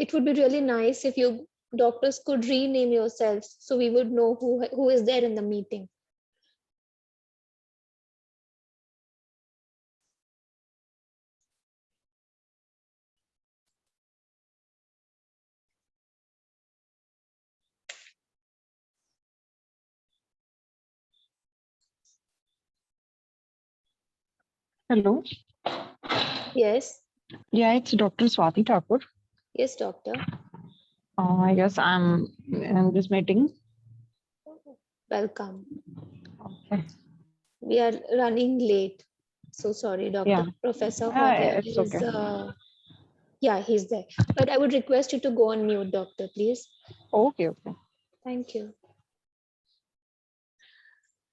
it would be really nice if you doctors could rename yourselves so we would know who is there in the meeting. Hello. Yes. Yeah, it's Dr. Swati Thakur. Yes, doctor. I guess I'm in this meeting. Welcome. Okay. We are running late. So sorry, Dr. Yeah. Professor Horia It's is, okay. yeah, he's there. But I would request you to go on mute, doctor, please. Okay. Thank you.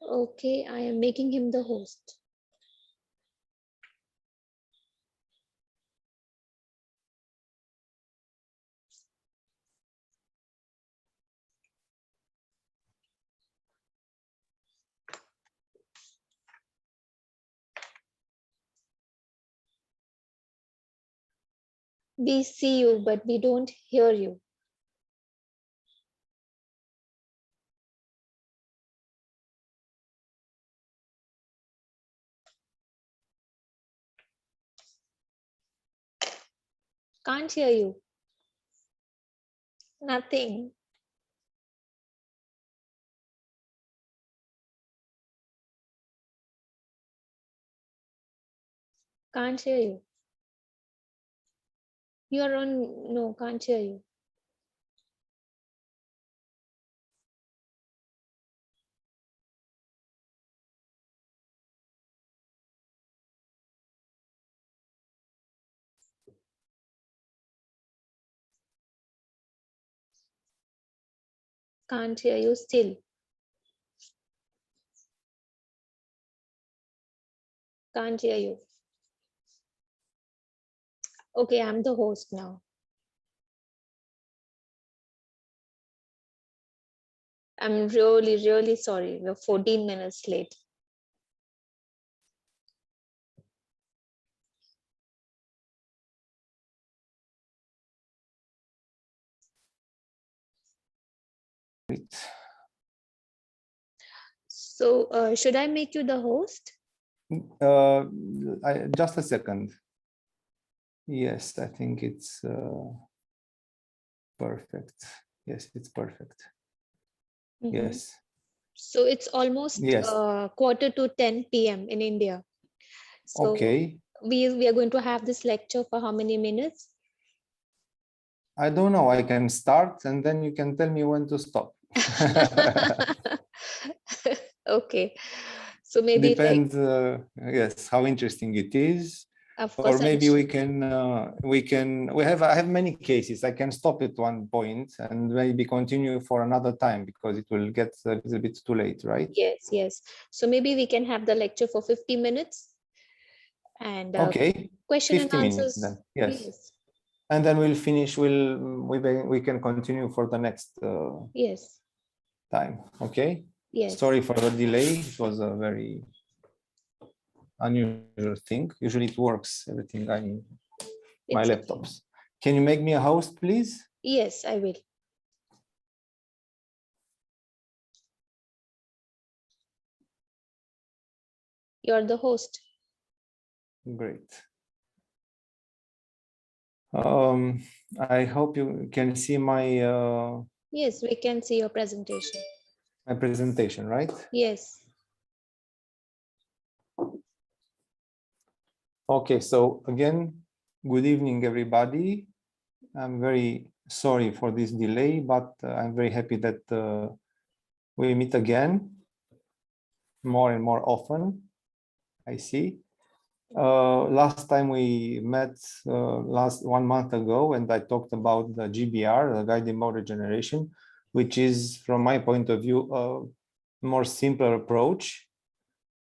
Okay, I am making him the host. We see you, but we don't hear you. Can't hear you. Nothing. Can't hear you. You're on, no, can't hear you. Can't hear you still. Can't hear you. Okay, I'm the host now. I'm really, really sorry. We're 14 minutes late. So should I make you the host? Just a second. Yes, I think it's perfect. Yes, it's perfect. Yes. So it's almost Yes. 9:45 p.m. in India. So Okay. we are going to have this lecture for how many minutes? I don't know. I can start and then you can tell me when to stop. Okay. So maybe depends. Yes, how interesting it is. Of course, or maybe I have many cases. I can stop at one point and maybe continue for another time because it will get a little bit too late, right? Yes. So maybe we can have the lecture for 50 minutes. And okay, question 50 and minutes answers. then. Yes. And then we'll finish. We can continue for the next yes time. Okay. Yes. Sorry for the delay. It was a very unusual thing. Usually it works. Everything I need. My laptops. Can you make me a host, please? Yes, I will. You're the host. Great. I hope you can see my yes, we can see your presentation. My presentation, right? Yes. Okay, so again, good evening, everybody. I'm very sorry for this delay, but I'm very happy that we meet again more and more often. I see. Last time we met last 1 month ago, and I talked about the GBR, the guided bone regeneration, which is, from my point of view, a more simpler approach.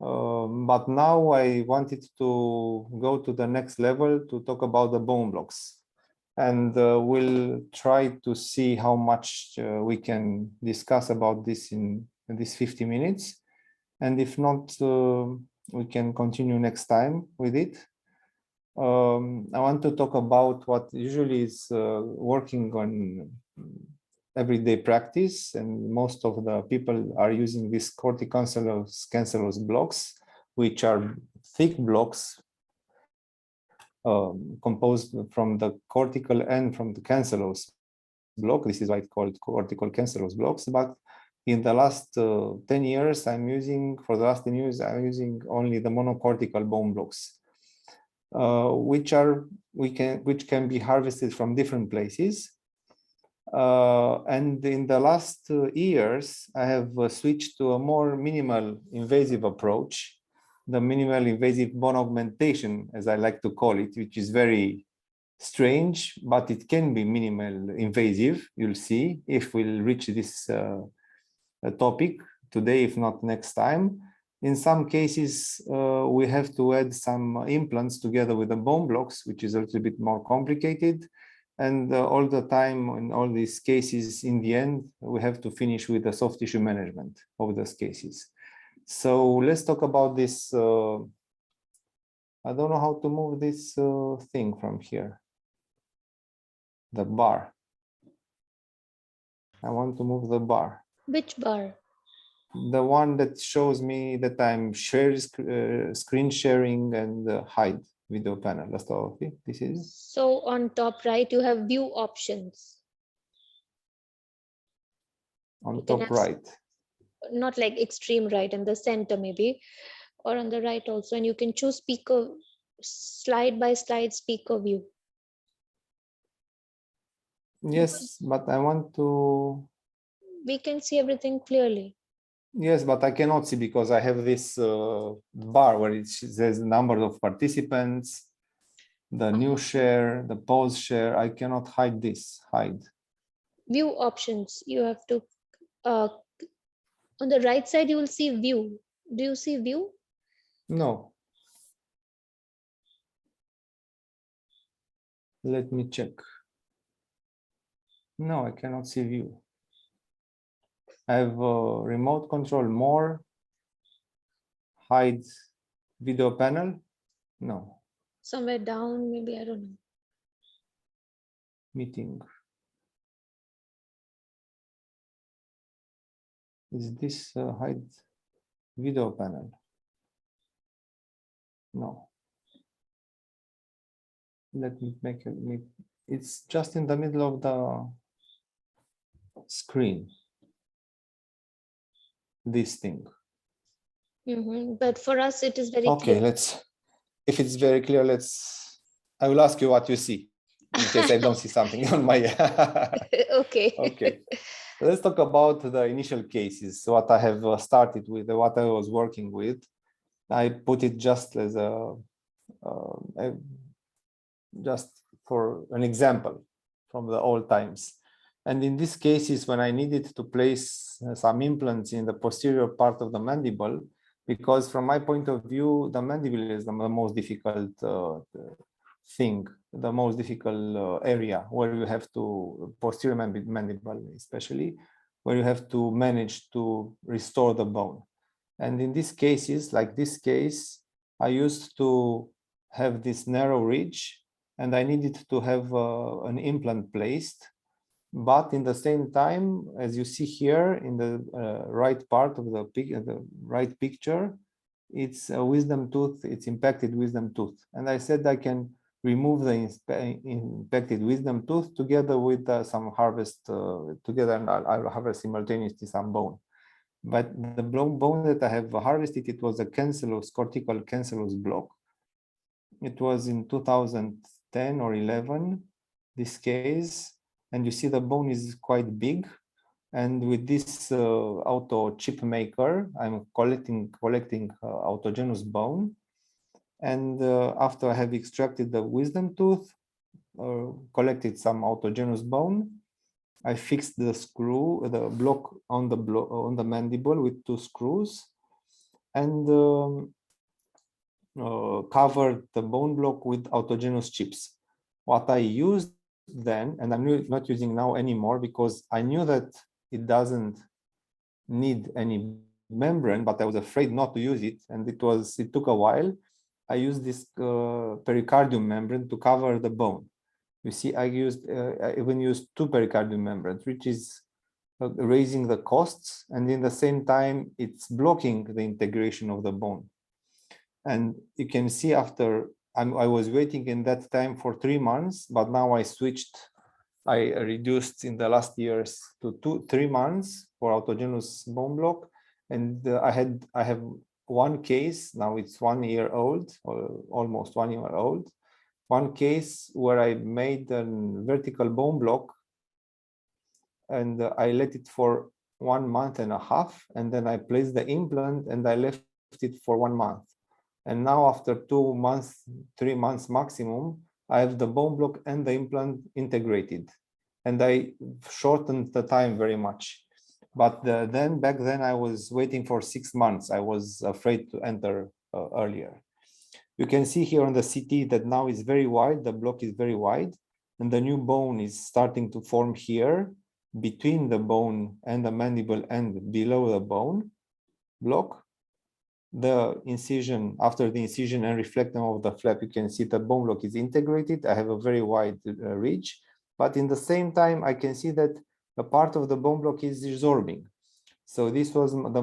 But now I wanted to go to the next level to talk about the bone blocks. And we'll try to see how much we can discuss about this in these 50 minutes. And if not, we can continue next time with it. I want to talk about what usually is working on everyday practice, and most of the people are using these corticocancellous blocks, which are thick blocks composed from the cortical and from the cancellous block. This is why it's called cortical cancellous blocks. But in the last 10 years, I'm using only the monocortical bone blocks, which can be harvested from different places. And in the last years, I have switched to a more minimal invasive approach, the minimal invasive bone augmentation, as I like to call it, which is very strange, but it can be minimal invasive. You'll see if we'll reach this topic today, if not next time. In some cases, we have to add some implants together with the bone blocks, which is a little bit more complicated. And all the time, in all these cases, in the end, we have to finish with the soft tissue management of those cases. So let's talk about this. I don't know how to move this thing from here. The bar. I want to move the bar. Which bar? The one that shows me that I'm screen sharing and hide video panel. That's all. Okay, this is. So on top right, you have view options. On You can top have right. not like extreme right, in the center maybe, or on the right also, and you can choose speaker, slide by slide speaker view. Yes, but I want to. We can see everything clearly. Yes, but I cannot see because I have this bar where it says the number of participants, the new share, the pause share. I cannot hide this. Hide. View options. You have to on the right side you will see view. Do you see view? No. Let me check. No, I cannot see view. I have remote control, more, hide video panel. No. Somewhere down, maybe, I don't know. Meeting. Is this hide video panel? No. Let me make it. It's just in the middle of the screen. This thing. But for us, it is very Okay, clear. if it's very clear, I will ask you what you see in case I don't see something on my. Okay. Okay. Let's talk about the initial cases. What I have started with, what I was working with. I put it just as just for an example from the old times. And in these cases, when I needed to place some implants in the posterior part of the mandible, because from my point of view, the mandible is the most difficult thing, the most difficult area where you have to, posterior mandible especially, where you have to manage to restore the bone. And in these cases, like this case, I used to have this narrow ridge and I needed to have an implant placed. But in the same time, as you see here in the right part of the right picture, it's a wisdom tooth, it's impacted wisdom tooth. And I said I can remove the impacted wisdom tooth together with some harvest together, and I'll harvest simultaneously some bone. But the bone that I have harvested, it was a cortical cancellous block. It was in 2010 or 11, this case. And you see the bone is quite big. And with this auto chip maker, I'm collecting autogenous bone. And after I have extracted the wisdom tooth, collected some autogenous bone, I fixed the block on the mandible with 2 screws, and covered the bone block with autogenous chips. What I used then, and I'm not using now anymore because I knew that it doesn't need any membrane, but I was afraid not to use it, and it took a while. I used this pericardium membrane to cover the bone. You see, I even used 2 pericardium membranes, which is raising the costs, and in the same time, it's blocking the integration of the bone. And you can see after I was waiting in that time for 3 months, but now I reduced in the last years to 3 months for autogenous bone block. And I have one case, now it's 1 year old, or almost 1 year old, one case where I made a vertical bone block, and I let it for 1.5 months, and then I placed the implant and I left it for 1 month. And now after 2 months, 3 months maximum, I have the bone block and the implant integrated. And I shortened the time very much. But back then I was waiting for 6 months. I was afraid to enter earlier. You can see here on the CT that now it's very wide, the block is very wide, and the new bone is starting to form here between the bone and the mandible and below the bone block. The incision, after the incision and reflecting of the flap, you can see the bone block is integrated. I have a very wide ridge, but in the same time, I can see that a part of the bone block is resorbing. So this was the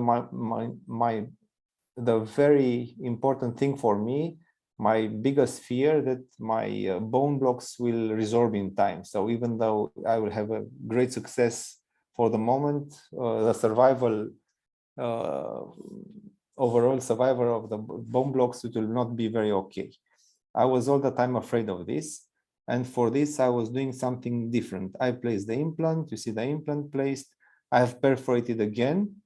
very important thing for me, my biggest fear, that my bone blocks will resorb in time. So even though I will have a great success for the moment, the survival, overall survival of the bone blocks, it will not be very okay. I was all the time afraid of this. And for this, I was doing something different. I placed the implant, you see the implant placed. I have perforated again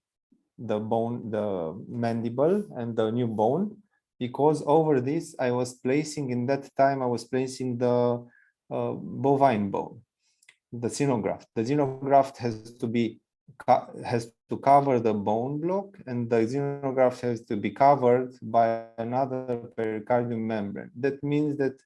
the bone, the mandible and the new bone, because over this I was placing, in that time I was placing the bovine bone, the xenograft. The xenograft has to cover the bone block, and the xenograft has to be covered by another pericardium membrane. That means that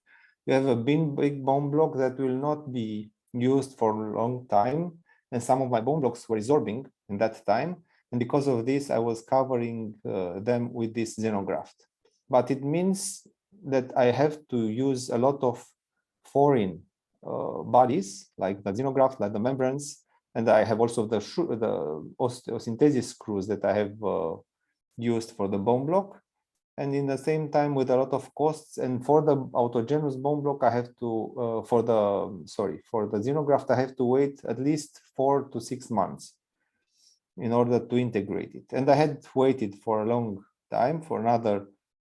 you have a big bone block that will not be used for a long time, and some of my bone blocks were resorbing in that time. And because of this, I was covering them with this xenograft. But it means that I have to use a lot of foreign bodies, like the xenograft, like the membranes, and I have also the osteosynthesis screws that I have used for the bone block. And in the same time, with a lot of costs, and for the autogenous bone block, I have to, for the xenograft, I have to wait at least 4 to 6 months in order to integrate it. And I had waited for a long time, for another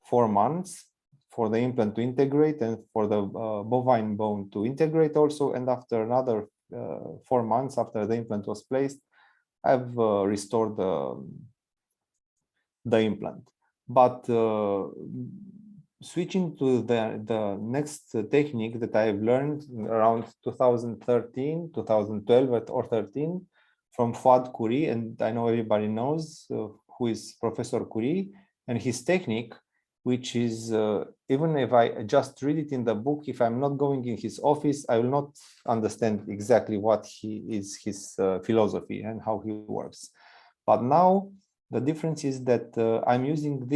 4 months, for the implant to integrate and for the bovine bone to integrate also. And after another 4 months after the implant was placed, I've restored the implant. But switching to the next technique that I've learned around 2013, 2012 or 13 from Fuad Curie, and I know everybody knows who is Professor Curie, and his technique, which is, even if I just read it in the book, if I'm not going in his office, I will not understand exactly what his philosophy and how he works. But now the difference is that I'm using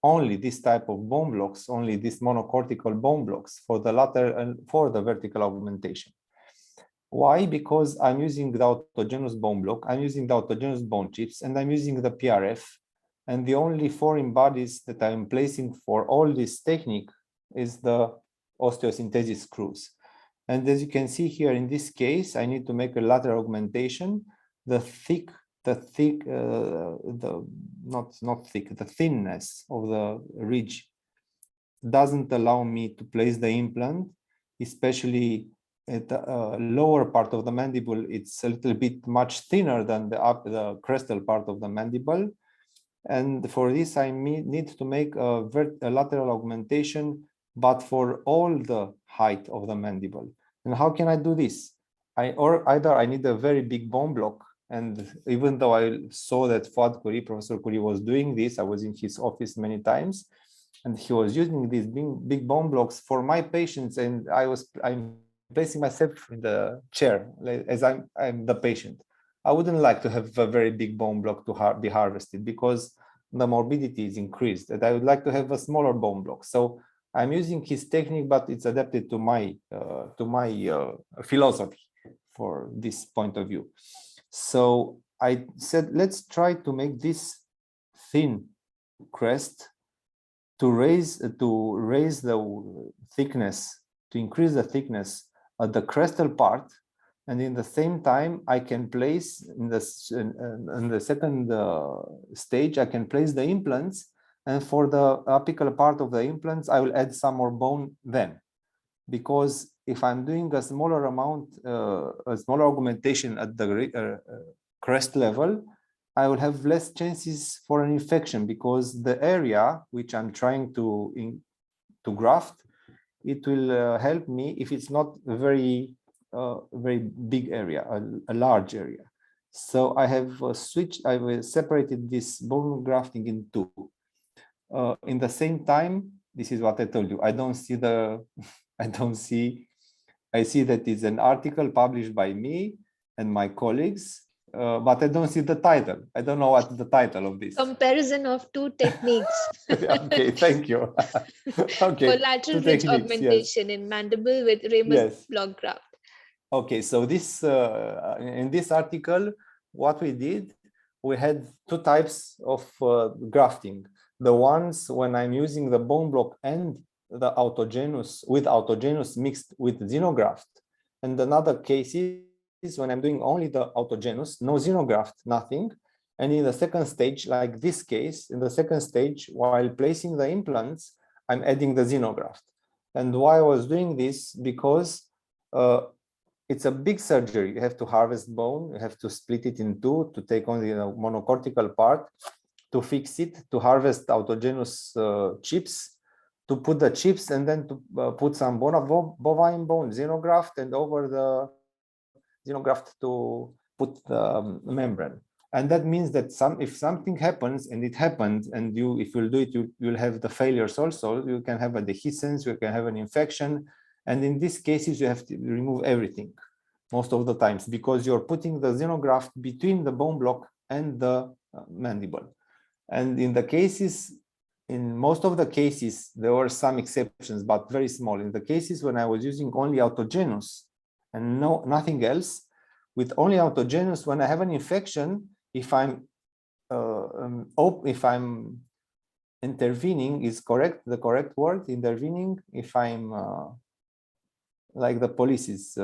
only this type of bone blocks, only these monocortical bone blocks for the lateral and for the vertical augmentation. Why? Because I'm using the autogenous bone block, I'm using the autogenous bone chips, and I'm using the PRF. And the only foreign bodies that I'm placing for all this technique is the osteosynthesis screws. And as you can see here in this case, I need to make a lateral augmentation. The thinness of the ridge doesn't allow me to place the implant, especially at the lower part of the mandible. It's a little bit much thinner than the crestal part of the mandible. And for this, I need to make a lateral augmentation, but for all the height of the mandible. And how can I do this? Either I need a very big bone block, and even though I saw that Professor Curie was doing this, I was in his office many times, and he was using these big bone blocks for my patients, and I'm placing myself in the chair as I'm the patient. I wouldn't like to have a very big bone block to be harvested, because the morbidity is increased, and I would like to have a smaller bone block. So I'm using his technique, but it's adapted to my philosophy for this point of view. So I said, let's try to make this thin crest to raise the thickness, to increase the thickness at the crestal part, and in the same time I can place in the second stage I can place the implants, and for the apical part of the implants I will add some more bone then, because if I'm doing a smaller amount, a smaller augmentation at the crest level, I will have less chances for an infection, because the area which I'm trying to graft, it will help me if it's not a very big area, a large area. So I have separated this bone grafting in two. In the same time, this is what I told you. I don't see the, I see that it's an article published by me and my colleagues, but I don't see the title. I don't know what's the title of this. Comparison of two techniques. Okay, thank you. Okay, For lateral ridge augmentation in mandible with Ramus block graft. Okay, so this in this article, what we did, we had two types of grafting. The ones when I'm using the bone block and the autogenous mixed with xenograft, and another cases when I'm doing only the autogenous, no xenograft, nothing. And in the second stage, like this case, in the second stage, while placing the implants, I'm adding the xenograft. And why I was doing this, because it's a big surgery. You have to harvest bone, you have to split it in two to take only the monocortical part, to fix it, to harvest autogenous chips, to put the chips, and then to put some bovine bone xenograft, and over the xenograft to put the membrane. And that means that if something happens, and it happens, and if you'll do it, you'll have the failures also. You can have a dehiscence, you can have an infection. And in these cases, you have to remove everything most of the times, because you're putting the xenograft between the bone block and the mandible. And in the cases, in most of the cases, there were some exceptions, but very small. In the cases when I was using only autogenous and nothing else, with only autogenous, when I have an infection, if I'm intervening is the correct word, intervening, if I'm like the police is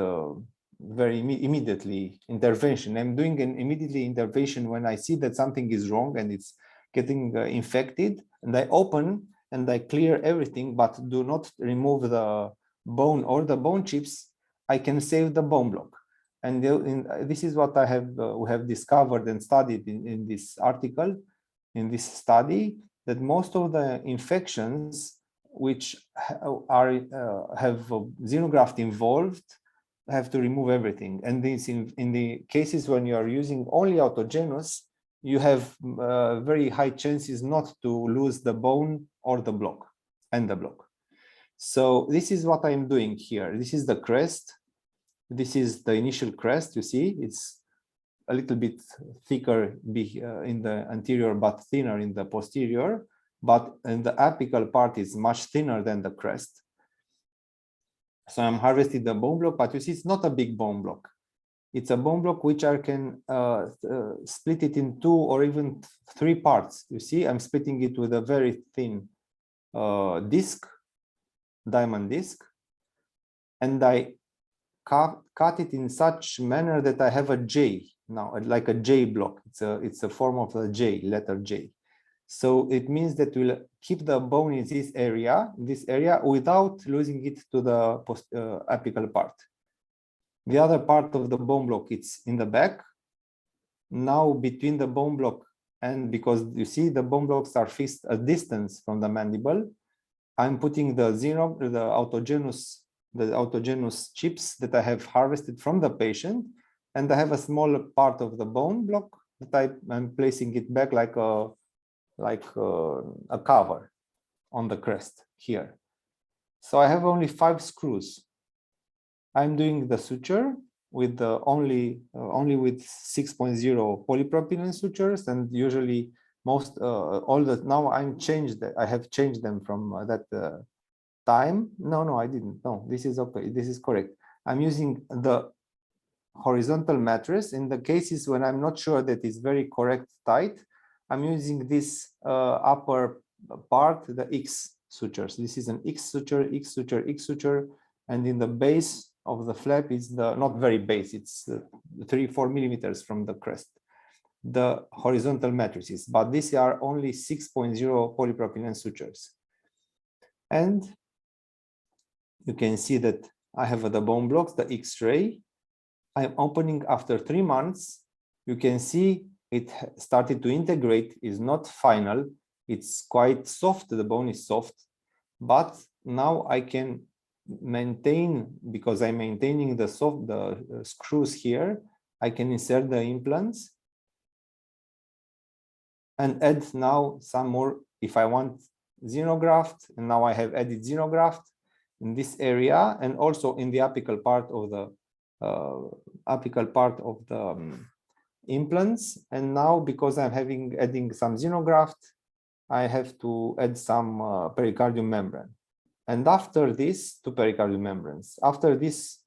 very immediately intervention. I'm doing an immediately intervention when I see that something is wrong and it's getting infected, and I open and I clear everything, but do not remove the bone or the bone chips. I can save the bone block. And this is what we have discovered and studied in this article, in this study, that most of the infections which have xenograft involved have to remove everything. And this in the cases when you are using only autogenous, you have very high chances not to lose the bone or the block and the block. So this is what I'm doing here. This is the crest. This is the initial crest. You see, it's a little bit thicker in the anterior, but thinner in the posterior. But in the apical part is much thinner than the crest. So I'm harvesting the bone block, but you see, it's not a big bone block. It's a bone block which I can split it in 2 or even 3 parts. You see, I'm splitting it with a very thin disc, diamond disc, and I cut it in such manner that I have a J now, like a J block. It's a form of a J, letter J. So it means that we'll keep the bone in this area, without losing it to the apical part. The other part of the bone block, it's in the back. Now between the bone block and, because you see the bone blocks are fixed a distance from the mandible, I'm putting the autogenous chips that I have harvested from the patient, and I have a small part of the bone block that I'm placing it back like a cover on the crest here. So I have only 5 screws. I'm doing the suture with only with 6.0 polypropylene sutures, and usually most all the now I'm changed. I have changed them from that time. No, I didn't. No, this is okay. This is correct. I'm using the horizontal mattress in the cases when I'm not sure that it's very correct tight. I'm using this upper part, the X sutures. This is an X suture, X suture, X suture, and in the base of the flap is the not very base. It's 3-4 millimeters from the crest. The horizontal matrices, but these are only 6.0 polypropylene sutures. And you can see that I have the bone blocks, the X-ray. I'm opening after 3 months. You can see it started to integrate, is not final. It's quite soft, the bone is soft, but now I can maintain, because I'm maintaining the screws here, I can insert the implants and add now some more if I want xenograft, and now I have added xenograft in this area and also in the apical part of the implants. And now because I'm adding some xenograft, I have to add some pericardium membrane. And after this, two pericardium membranes. After this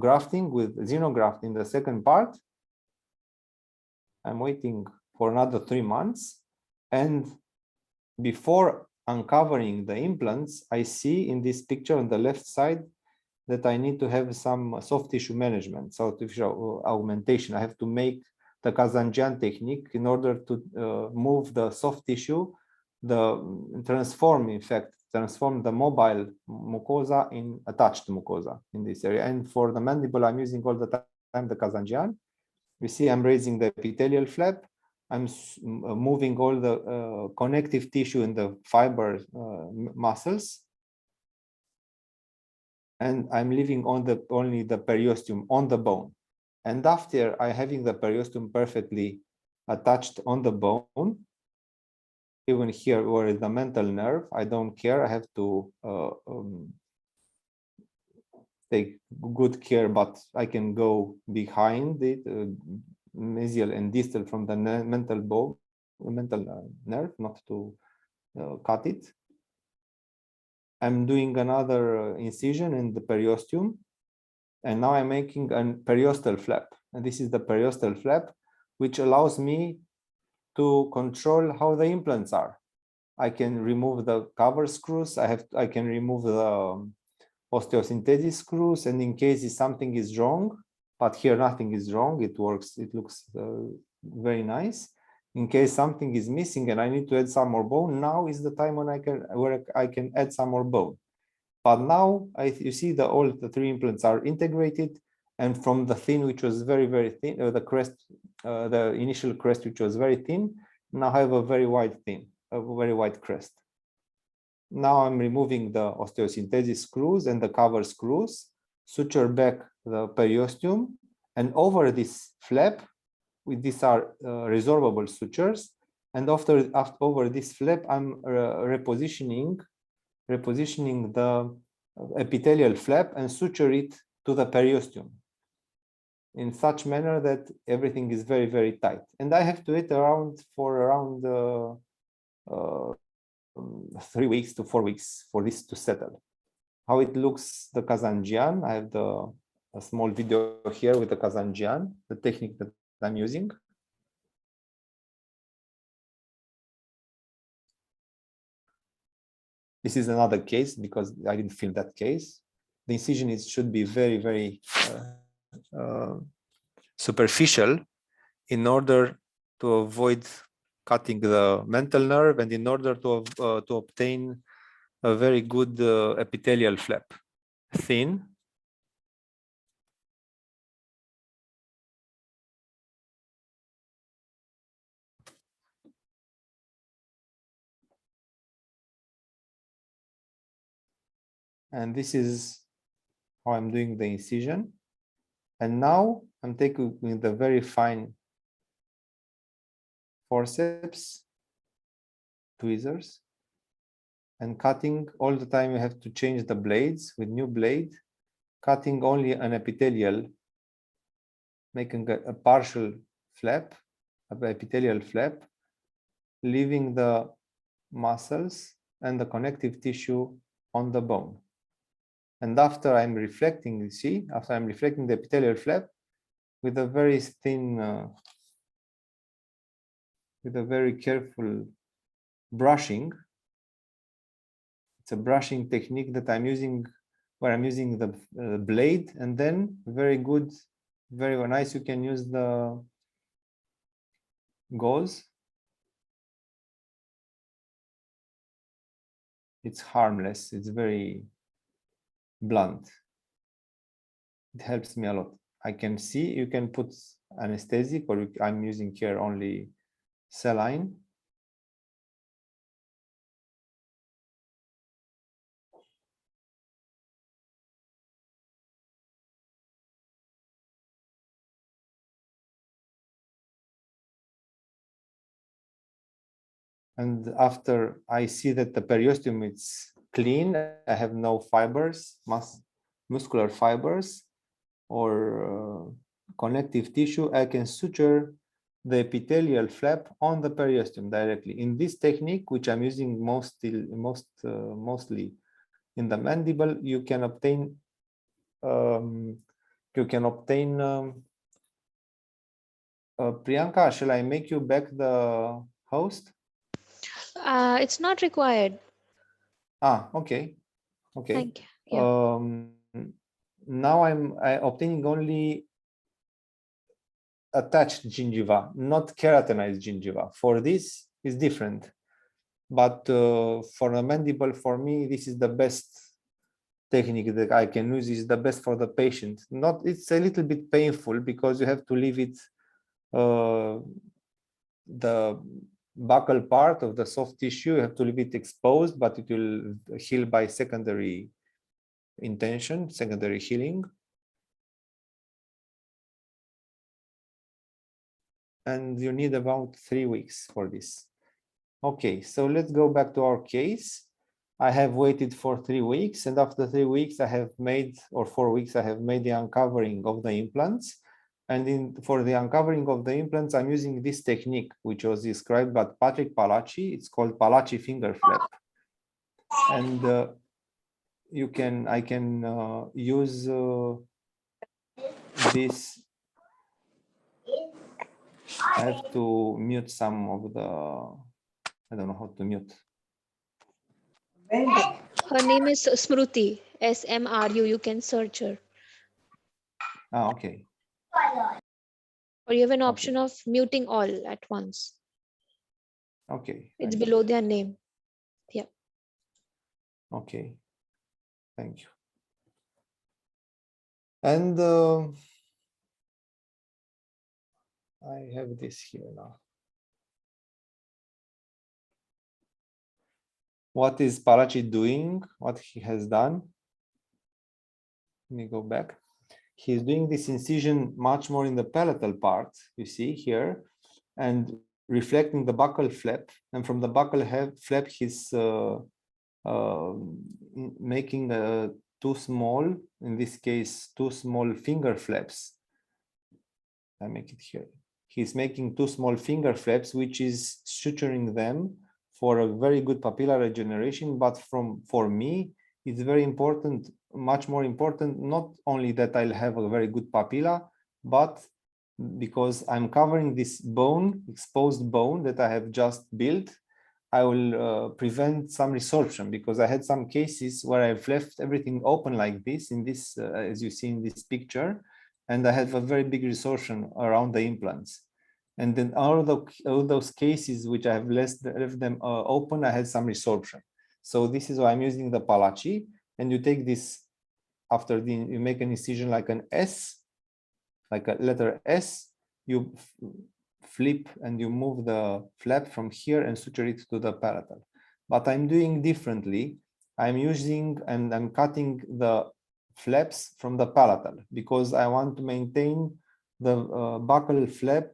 grafting with xenograft in the second part, I'm waiting for another 3 months. And before uncovering the implants, I see in this picture on the left side that I need to have some soft tissue management, soft tissue augmentation. I have to make the Kazanjian technique in order to move the soft tissue, transform the mobile mucosa in attached mucosa in this area. And for the mandible, I'm using all the time the Kazanjian. You see, I'm raising the epithelial flap. I'm moving all the connective tissue in the fiber muscles. And I'm leaving only the periosteum on the bone. And after I having the periosteum perfectly attached on the bone, even here where is the mental nerve, I don't care. I have to take good care, but I can go behind it, mesial and distal from the mental nerve, not to cut it. I'm doing another incision in the periosteum, and now I'm making a periostal flap. And this is the periostal flap, which allows me to control how the implants are. I can remove the cover screws. I can remove the osteosynthesis screws, and in case something is wrong, but here nothing is wrong, it works, it looks very nice. In case something is missing and I need to add some more bone, now is the time when I can add some more bone. But now you see all the three implants are integrated, and from the thin, which was very, very thin, the crest, the initial crest, which was very thin, now I have a very wide crest. Now I'm removing the osteosynthesis screws and the cover screws, suture back the periosteum, and over this flap, these are resorbable sutures, and over this flap, I'm repositioning the epithelial flap and suture it to the periosteum in such manner that everything is very, very tight. And I have to wait for around 3 weeks to 4 weeks for this to settle. How it looks, the Kazanjian, I have a small video here with the Kazanjian, the technique that I'm using. This is another case because I didn't film that case. The incision should be very, very superficial in order to avoid cutting the mental nerve and in order to obtain a very good epithelial flap. Thin. And this is how I'm doing the incision. And now I'm taking the very fine forceps, tweezers, and cutting all the time. You have to change the blades with new blade, cutting only an epithelial, making a partial flap, an epithelial flap, leaving the muscles and the connective tissue on the bone. And after I'm reflecting, you see, after I'm reflecting the epithelial flap with a very thin, with a very careful brushing. It's a brushing technique that I'm using, where I'm using the blade, and then very good, very nice. You can use the gauze. It's harmless. It's very blunt. It helps me a lot. I can see, you can put anesthetic, or I'm using here only saline. And after I see that the periosteum is clean, I have no fibers, muscular fibers or connective tissue, I can suture the epithelial flap on the periosteum directly. In this technique, which I'm using mostly in the mandible, you can obtain Priyanka, shall I make you back the host? It's not required. Okay. Thank you. Yeah. Now I'm obtaining only attached gingiva, not keratinized gingiva. For this is different, but for the mandible, for me, this is the best technique that I can use. Is the best for the patient. It's a little bit painful because you have to leave it the buccal part of the soft tissue, you have to leave it exposed, but it will heal by secondary intention, secondary healing. And you need about 3 weeks for this. Okay, so let's go back to our case. I have waited for 3 weeks, and after 3 weeks, I have made, or 4 weeks, I have made the uncovering of the implants. And for the uncovering of the implants, I'm using this technique, which was described by Patrick Palacci. It's called Palacci finger flap. And I can use this. I have to mute some of the, I don't know how to mute. Her name is Smruti, SMRU. You can search her. Okay. Or you have an option of muting all at once. Okay. It's below their name. Yeah. Okay. Thank you. And I have this here now. What is Palacci doing? What he has done? Let me go back. He's doing this incision much more in the palatal part, you see here, and reflecting the buccal flap. And from the buccal flap, he's making two small, in this case, two small finger flaps. I make it here. He's making two small finger flaps, which is suturing them for a very good papilla regeneration. But for me, it's very important, much more important, not only that I'll have a very good papilla, but because I'm covering this bone, exposed bone that I have just built, I will prevent some resorption, because I had some cases where I've left everything open like this, in this, as you see in this picture, and I have a very big resorption around the implants. And then all those cases which I have left them open, I had some resorption. So this is why I'm using the Palacci. And you take this, after you make an incision like an S, like a letter S, you flip and you move the flap from here and suture it to the palatal. But I'm doing differently. I'm using and I'm cutting the flaps from the palatal, because I want to maintain the buccal flap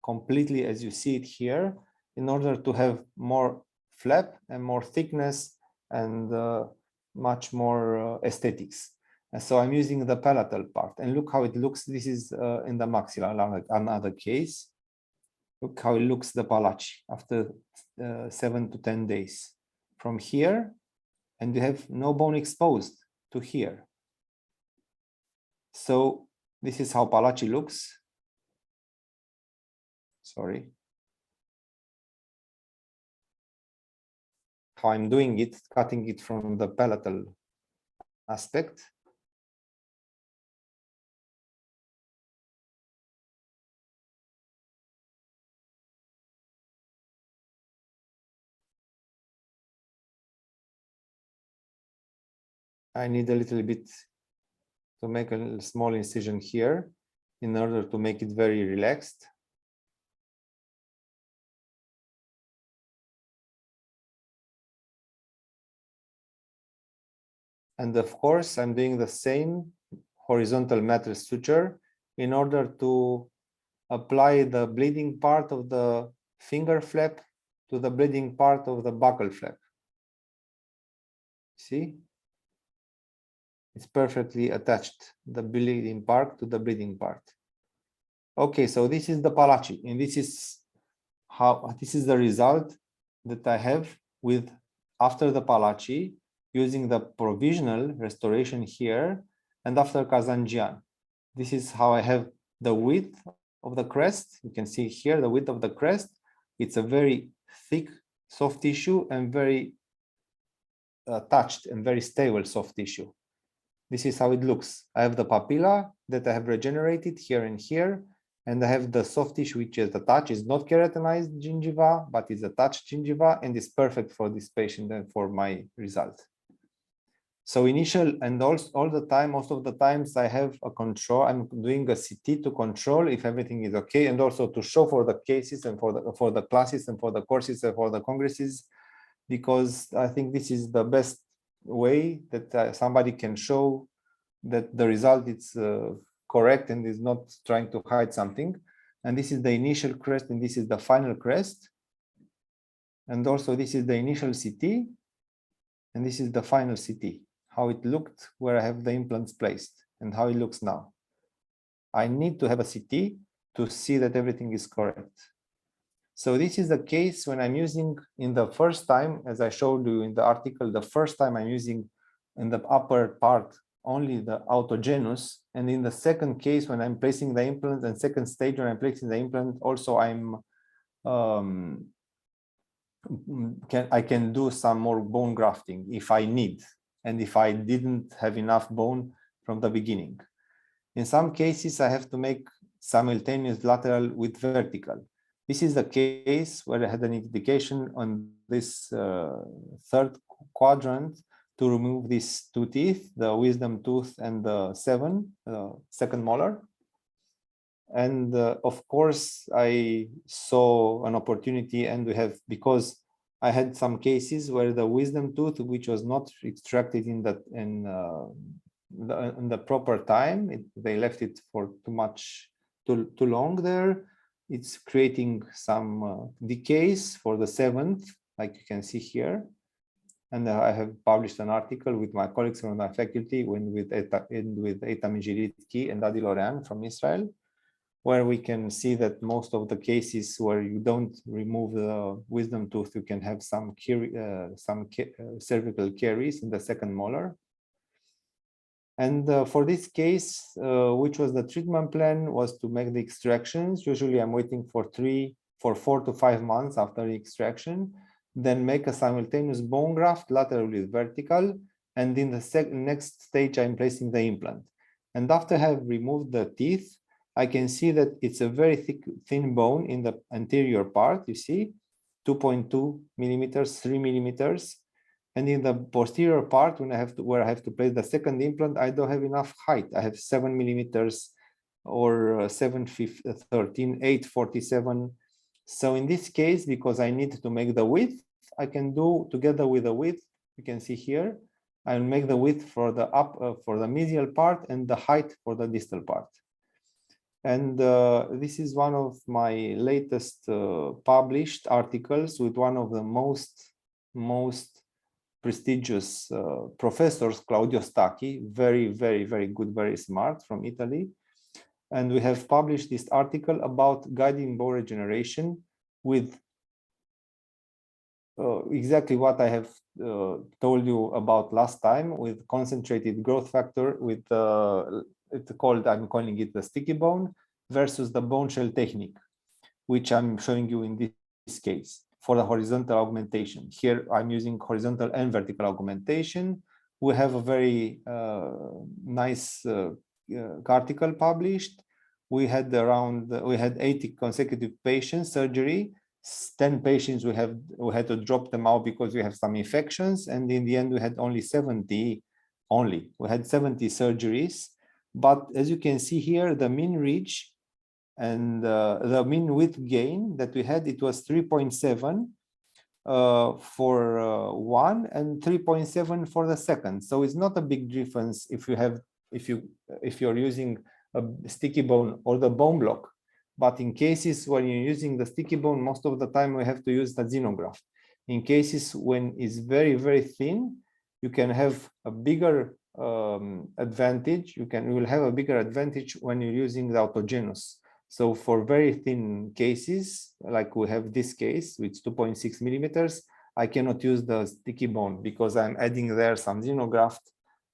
completely as you see it here, in order to have more flap and more thickness and much more aesthetics. And so I'm using the palatal part, and look how it looks. This is in the maxilla, another case. Look how it looks, the Palachi, after 7 to 10 days. From here, and you have no bone exposed to here. So this is how Palachi looks. Sorry. How I'm doing it, cutting it from the palatal aspect. I need a little bit to make a small incision here in order to make it very relaxed. And of course, I'm doing the same horizontal matrix suture in order to apply the bleeding part of the finger flap to the bleeding part of the buccal flap. See? It's perfectly attached, the bleeding part to the bleeding part. Okay, so this is the Palachi, and this is the result that I have with after the Palachi, using the provisional restoration here, and after Kazanjian. This is how I have the width of the crest. You can see here the width of the crest. It's a very thick soft tissue and very touched and very stable soft tissue. This is how it looks. I have the papilla that I have regenerated here and here, and I have the soft tissue, which is attached. It's not keratinized gingiva, but it's attached gingiva, and it's perfect for this patient and for my result. So initial and all the time, most of the times I have a control. I'm doing a CT to control if everything is okay, and also to show for the cases and for the classes and for the courses and for the congresses, because I think this is the best way that somebody can show that the result is correct and is not trying to hide something. And this is the initial crest, and this is the final crest. And also this is the initial CT, and this is the final CT, how it looked where I have the implants placed and how it looks now. I need to have a CT to see that everything is correct. So this is the case when I'm using in the first time, as I showed you in the article, the first time I'm using in the upper part only the autogenous, and in the second case when I'm placing the implant, and second stage when I'm placing the implant, also I can do some more bone grafting if I need, and if I didn't have enough bone from the beginning. In some cases, I have to make simultaneous lateral with vertical. This is the case where I had an indication on this third quadrant to remove these two teeth, the wisdom tooth and the second molar. And of course, I saw an opportunity, and because I had some cases where the wisdom tooth, which was not extracted in the proper time, they left it for too long there. It's creating some decays for the seventh, like you can see here. And I have published an article with my colleagues from my faculty, with Eitan Mijilitki and Adi Lorean from Israel, where we can see that most of the cases where you don't remove the wisdom tooth, you can have some cervical caries in the second molar. And for this case, which was the treatment plan, was to make the extractions. Usually I'm waiting for 4 to 5 months after the extraction, then make a simultaneous bone graft, lateral with vertical. And in the next stage, I'm placing the implant. And after I have removed the teeth, I can see that it's a very thin bone in the anterior part, you see, 2.2 millimeters, 3 millimeters. And in the posterior part, where I have to place the second implant, I don't have enough height. I have 7 millimeters or 713, 847. So in this case, because I need to make the width, I can do together with the width. You can see here, I'll make the width for the for the mesial part and the height for the distal part. And this is one of my latest published articles with one of the most prestigious professors, Claudio Stacchi, very, very, very good, very smart, from Italy. And we have published this article about guiding bone regeneration with exactly what I have told you about last time, with concentrated growth factor, with I'm calling it the sticky bone versus the bone shell technique, which I'm showing you in this case for the horizontal augmentation. Here I'm using horizontal and vertical augmentation. We have a very nice article published. We had 80 consecutive patients surgery. 10 patients we had to drop them out because we have some infections, and in the end we had only 70 we had 70 surgeries. But as you can see here, the mean reach and the mean width gain that we had, it was 3.7 for one and 3.7 for the second. So it's not a big difference if you're using a sticky bone or the bone block. But in cases when you're using the sticky bone, most of the time we have to use the xenograft. In cases when it's very, very thin, you can have a bigger advantage. You will have a bigger advantage when you're using the autogenous. So for very thin cases, like we have this case, with 2.6 millimeters, I cannot use the sticky bone because I'm adding there some xenograft,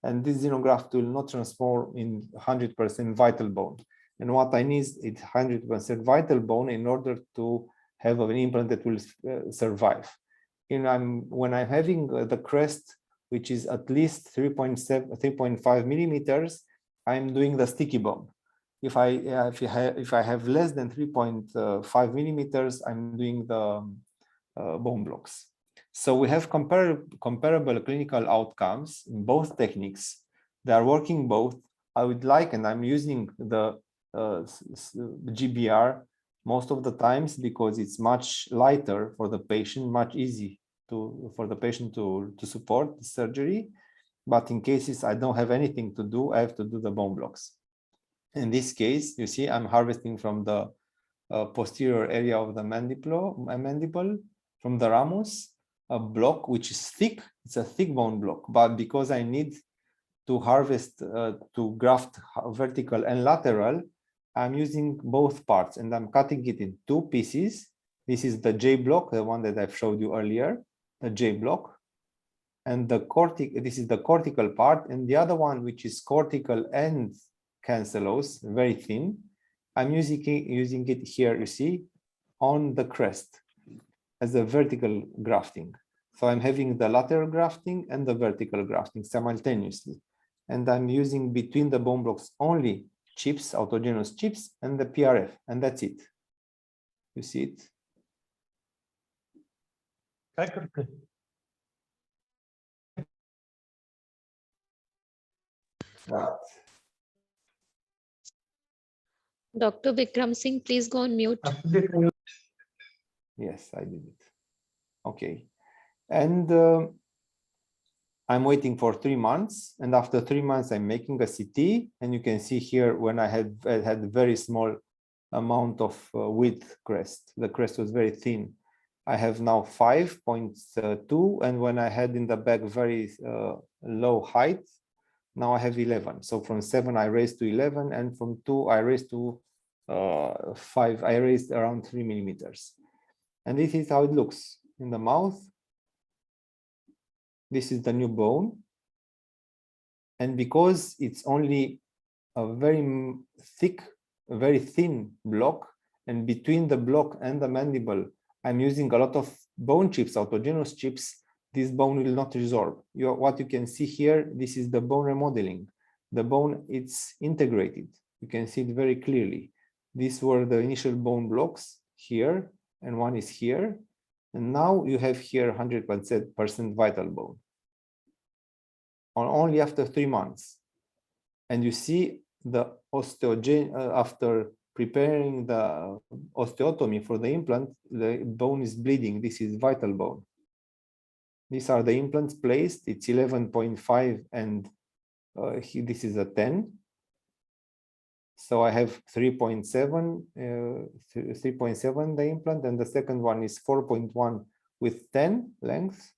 and this xenograft will not transform in 100% vital bone. And what I need is 100% vital bone in order to have an implant that will survive. When I'm having the crest, which is at least 3.5 millimeters, I'm doing the sticky bone. If I have less than 3.5 millimeters, I'm doing the bone blocks. So we have comparable clinical outcomes in both techniques. They are working both. I would like, and I'm using the GBR most of the times because it's much lighter for the patient, much easy for the patient to support the surgery. But in cases I don't have anything to do, I have to do the bone blocks. In this case, you see, I'm harvesting from the posterior area of the mandible, from the ramus, a block which is thick. It's a thick bone block, but because I need to harvest to graft vertical and lateral, I'm using both parts and I'm cutting it in two pieces. This is the J block, the one that I've showed you earlier, the J block. And this is the cortical part, and the other one, which is cortical and cancellous, very thin. I'm using it here, you see, on the crest as a vertical grafting. So I'm having the lateral grafting and the vertical grafting simultaneously. And I'm using between the bone blocks only chips, autogenous chips, and the PRF, and that's it. You see it? Right. Dr. Vikram Singh, please go on mute. Yes, I did it. Okay. And I'm waiting for 3 months. And after 3 months, I'm making a CT. And you can see here when I had very small amount of width crest. The crest was very thin. I have now 5.2. And when I had in the back very low height, now I have 11. So from 7, I raised to 11. And from 2, I raised to 5. I raised around 3 millimeters. And this is how it looks in the mouth. This is the new bone. And because it's only a very thick, very thin block, and between the block and the mandible, I'm using a lot of bone chips, autogenous chips, this bone will not resorb. What you can see here, this is the bone remodeling. The bone, it's integrated. You can see it very clearly. These were the initial bone blocks here, and one is here. And now you have here 100% vital bone. Only after 3 months. And you see the after preparing the osteotomy for the implant, the bone is bleeding. This is vital bone. These are the implants placed. It's 11.5 and this is a 10. So I have 3.7, 3.7 the implant, and the second one is 4.1 with 10 length.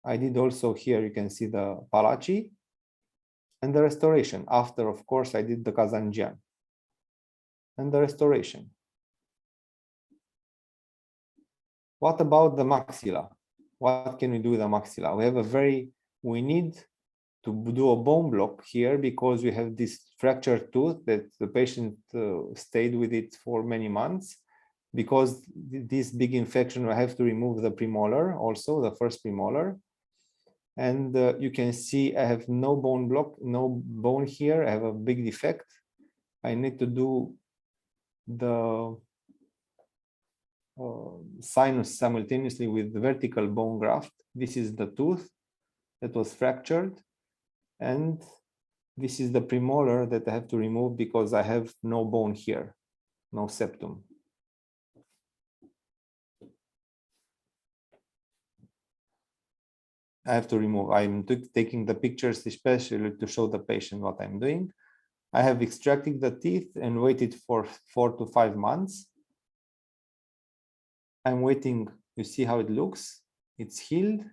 I did also here, you can see the Palachi and the restoration. After, of course, I did the Kazanjian. and the restoration. What about the maxilla? What can we do with the maxilla? We need to do a bone block here because we have this fractured tooth that the patient stayed with it for many months. Because this big infection, I have to remove the premolar, also the first premolar. And you can see I have no bone block, no bone here. I have a big defect. I need to do the sinus simultaneously with the vertical bone graft. This is the tooth that was fractured. And this is the premolar that I have to remove because I have no bone here, no septum. I have to remove. I'm taking the pictures especially to show the patient what I'm doing. I have extracted the teeth and waited for 4 to 5 months. I'm waiting. You see how it looks? It's healed.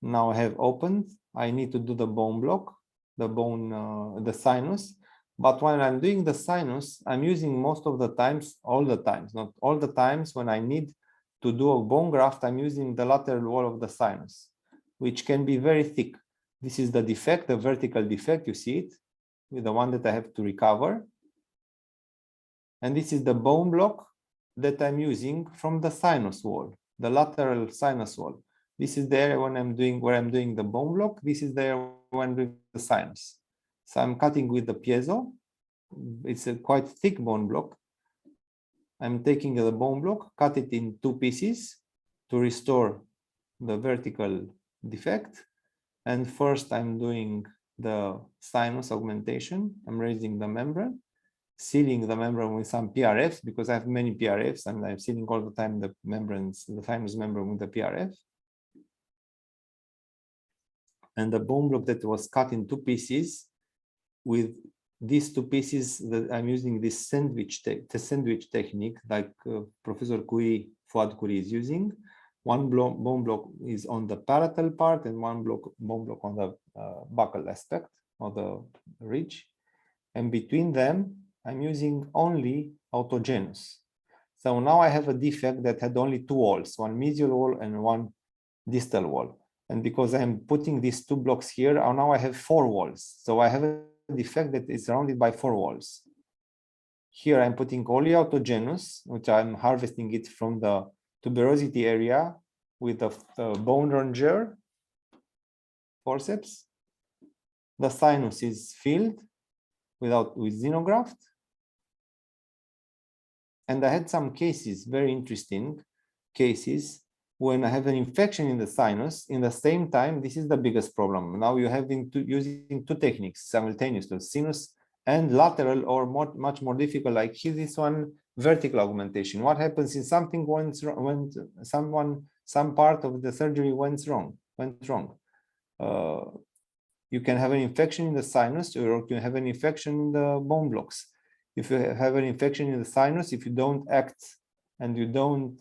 Now I have opened. I need to do the bone block, the sinus. But when I'm doing the sinus, I'm using most of the times, all the times, not all the times when I need to do a bone graft, I'm using the lateral wall of the sinus, which can be very thick. This is the defect, the vertical defect, you see it, with the one that I have to recover. And this is the bone block that I'm using from the sinus wall, the lateral sinus wall. This is the area where I'm doing the bone block. This is the area where I'm doing the sinus. So I'm cutting with the piezo. It's a quite thick bone block. I'm taking the bone block, cut it in 2 pieces to restore the vertical defect. And first I'm doing the sinus augmentation. I'm raising the membrane, sealing the membrane with some PRFs because I have many PRFs and I'm sealing all the time the membranes, the sinus membrane with the PRF. And the bone block that was cut in 2 pieces, with these 2 pieces that I'm using this sandwich technique like Professor Fuad Curie is using. One bone block is on the palatal part and one bone block on the buccal aspect of the ridge. And between them, I'm using only autogenous. So now I have a defect that had only 2 walls, one mesial wall and one distal wall. And because I'm putting these 2 blocks here, now I have 4 walls. So I have a defect that is surrounded by 4 walls. Here I'm putting only autogenous, which I'm harvesting it from the tuberosity area with the bone ronger forceps. The sinus is filled with xenograft. And I had some cases, very interesting cases, when I have an infection in the sinus. In the same time, this is the biggest problem. Now you're using 2 techniques simultaneously, sinus and lateral, or much more difficult, like here, this one, vertical augmentation. What happens if something went wrong, when some part of the surgery went wrong? You can have an infection in the sinus, or you can have an infection in the bone blocks. If you have an infection in the sinus, if you don't act and you don't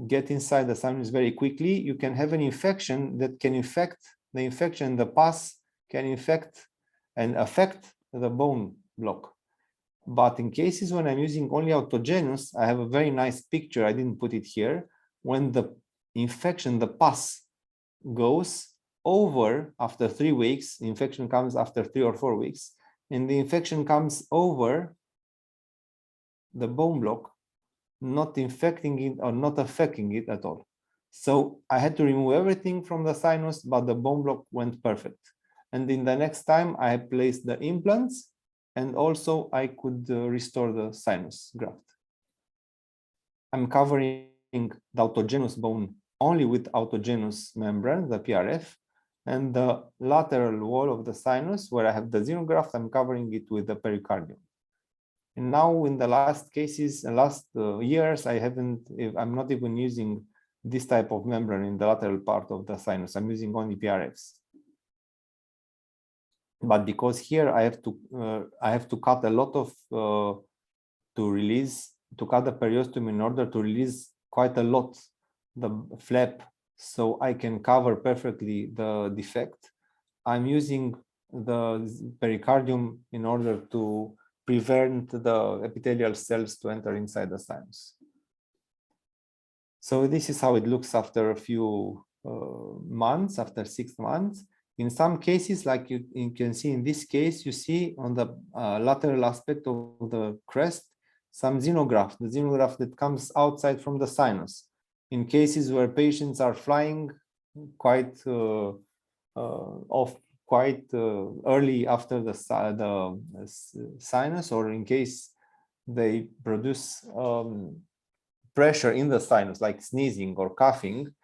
get inside the sinus very quickly, you can have an infection that can infect the infection. The pus can infect and affect the bone block. But in cases when I'm using only autogenous, I have a very nice picture. I didn't put it here. When the infection, the pus goes over after 3 weeks, the infection comes after 3 or 4 weeks, and the infection comes over the bone block, not infecting it or not affecting it at all. So I had to remove everything from the sinus, but the bone block went perfect. And in the next time I placed the implants, and also I could restore the sinus graft. I'm covering the autogenous bone only with autogenous membrane, the PRF, and the lateral wall of the sinus where I have the xenograft, I'm covering it with the pericardium. And now in the last cases, last years, I'm not even using this type of membrane in the lateral part of the sinus. I'm using only PRFs. But because here I have to cut a lot of to cut the periosteum in order to release quite a lot the flap, so I can cover perfectly the defect. I'm using the pericardium in order to prevent the epithelial cells to enter inside the sinus. So this is how it looks after a few months, after 6 months. In some cases, like you can see in this case, you see on the lateral aspect of the crest, some xenograft, the xenograft that comes outside from the sinus. In cases where patients are flying quite early after the sinus, or in case they produce pressure in the sinus, like sneezing or coughing,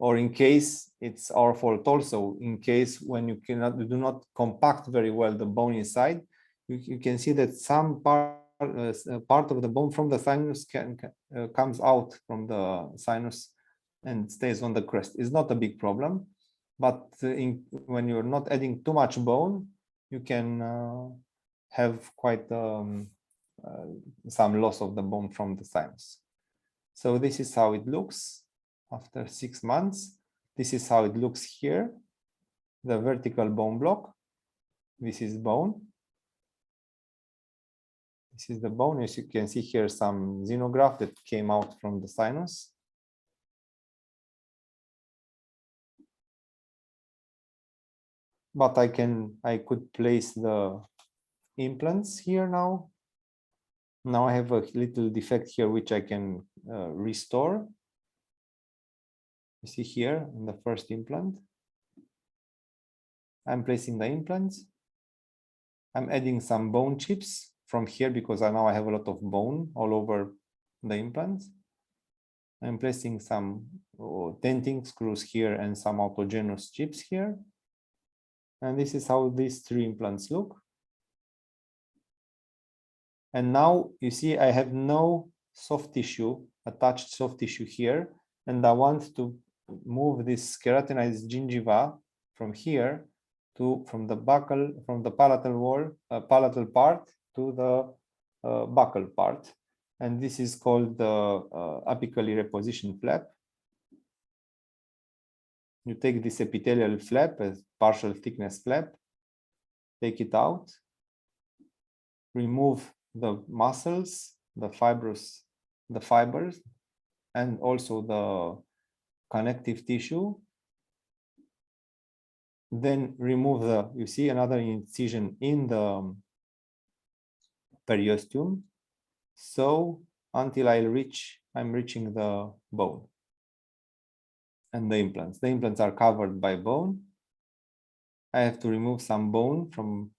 or in case it's our fault also, in case when you do not compact very well the bone inside, you can see that some part of the bone from the sinus comes out from the sinus and stays on the crest. It's not a big problem, but when you're not adding too much bone, you can have quite some loss of the bone from the sinus. So this is how it looks after 6 months. This is how it looks here, the vertical bone block. This is bone. This is the bone. As you can see here, some xenograft that came out from the sinus. But I could place the implants here now. Now I have a little defect here, which I can restore. You see here in the first implant. I'm placing the implants. I'm adding some bone chips from here because now I have a lot of bone all over the implants. I'm placing some denting screws here and some autogenous chips here. And this is how these 3 implants look. And now you see I have no soft tissue, attached soft tissue here. And I want to move this keratinized gingiva from here from the palatal wall, palatal part to the buccal part. And this is called the apically reposition flap. You take this epithelial flap, a partial thickness flap, take it out, remove the muscles, the fibers, and also the connective tissue. Then remove you see another incision in the periosteum. So until I'm reaching the bone and the implants. The implants are covered by bone. I have to remove some bone from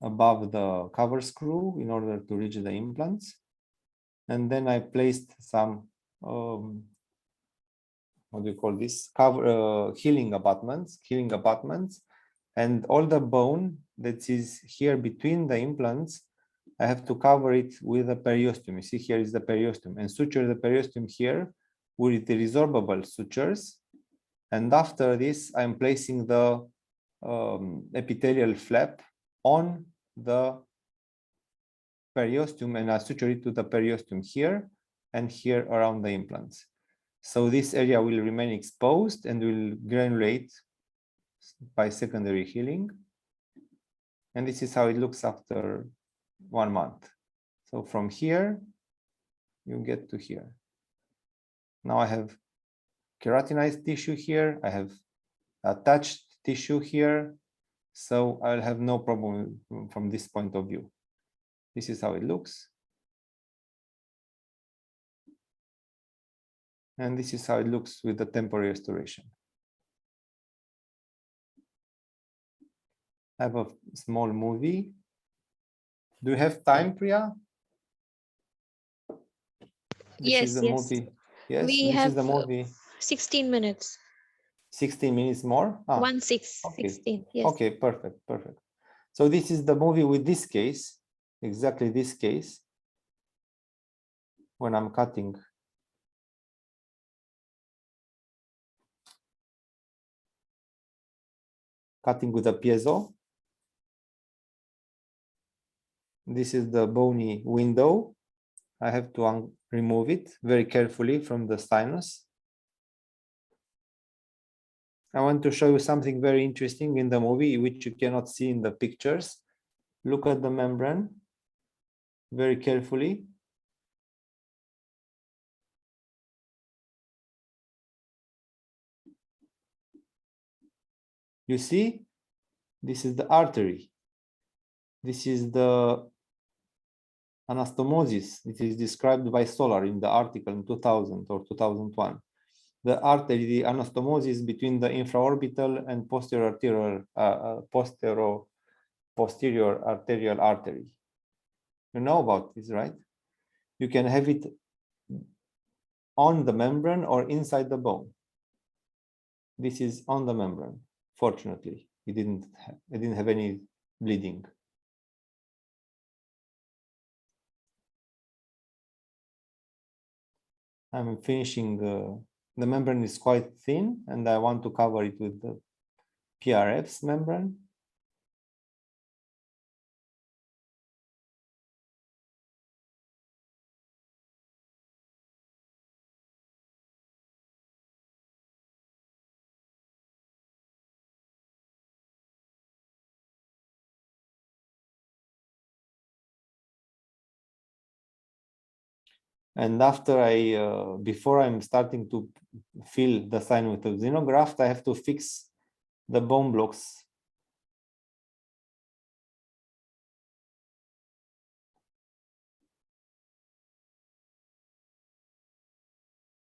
above the cover screw in order to reach the implants. And then I placed some, what do you call this? Healing abutments. And all the bone that is here between the implants, I have to cover it with a periosteum. You see here is the periosteum, and suture the periosteum here with the resorbable sutures. And after this, I'm placing the epithelial flap on the periosteum, and I suture it to the periosteum here and here around the implants. So this area will remain exposed and will granulate by secondary healing. And this is how it looks after 1 month. So from here, you get to here. Now I have keratinized tissue here. I have attached tissue here. So I'll have no problem from this point of view. This is how it looks. And this is how it looks with the temporary restoration. I have a small movie. Do you have time, Priya? This is the movie. Yes, We this have is the movie. 16 minutes. 16 minutes more? 16, yes. Okay, perfect. So this is the movie with this case, exactly this case, when I'm cutting. Cutting with a piezo. This is the bony window. I have to remove it very carefully from the sinus. I want to show you something very interesting in the movie, which you cannot see in the pictures. Look at the membrane very carefully. You see, this is the artery. This is the anastomosis. It is described by Solar in the article in 2000 or 2001. The artery, the anastomosis between the infraorbital and posterior arterial artery. You know about this, right? You can have it on the membrane or inside the bone. This is on the membrane. Fortunately, it didn't have any bleeding. I'm finishing. The membrane is quite thin, and I want to cover it with the PRF's membrane. And after before I'm starting to fill the sign with a xenograft, I have to fix the bone blocks.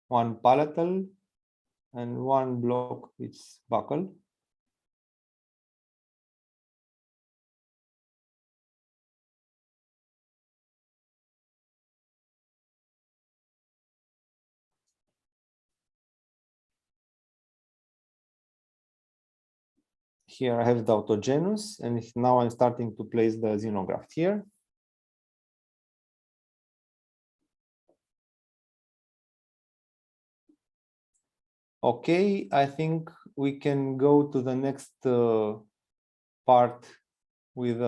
One palatal and one block is buccal. Here I have the autogenous, and now I'm starting to place the xenograft here. Okay, I think we can go to the next part with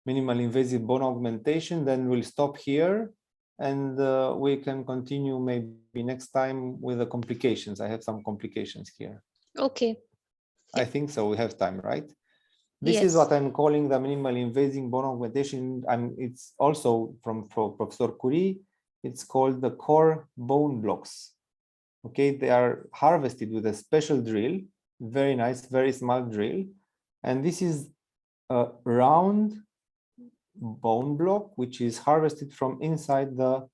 minimal invasive bone augmentation. Then we'll stop here, and we can continue maybe next time with the complications. I have some complications here. Okay. I think so. We have time, right? This is Yes. what I'm calling the minimal invasive bone augmentation. It's also from Professor Curie. It's called the core bone blocks. Okay, they are harvested with a special drill, very nice, very small drill. And this is a round bone block, which is harvested from inside the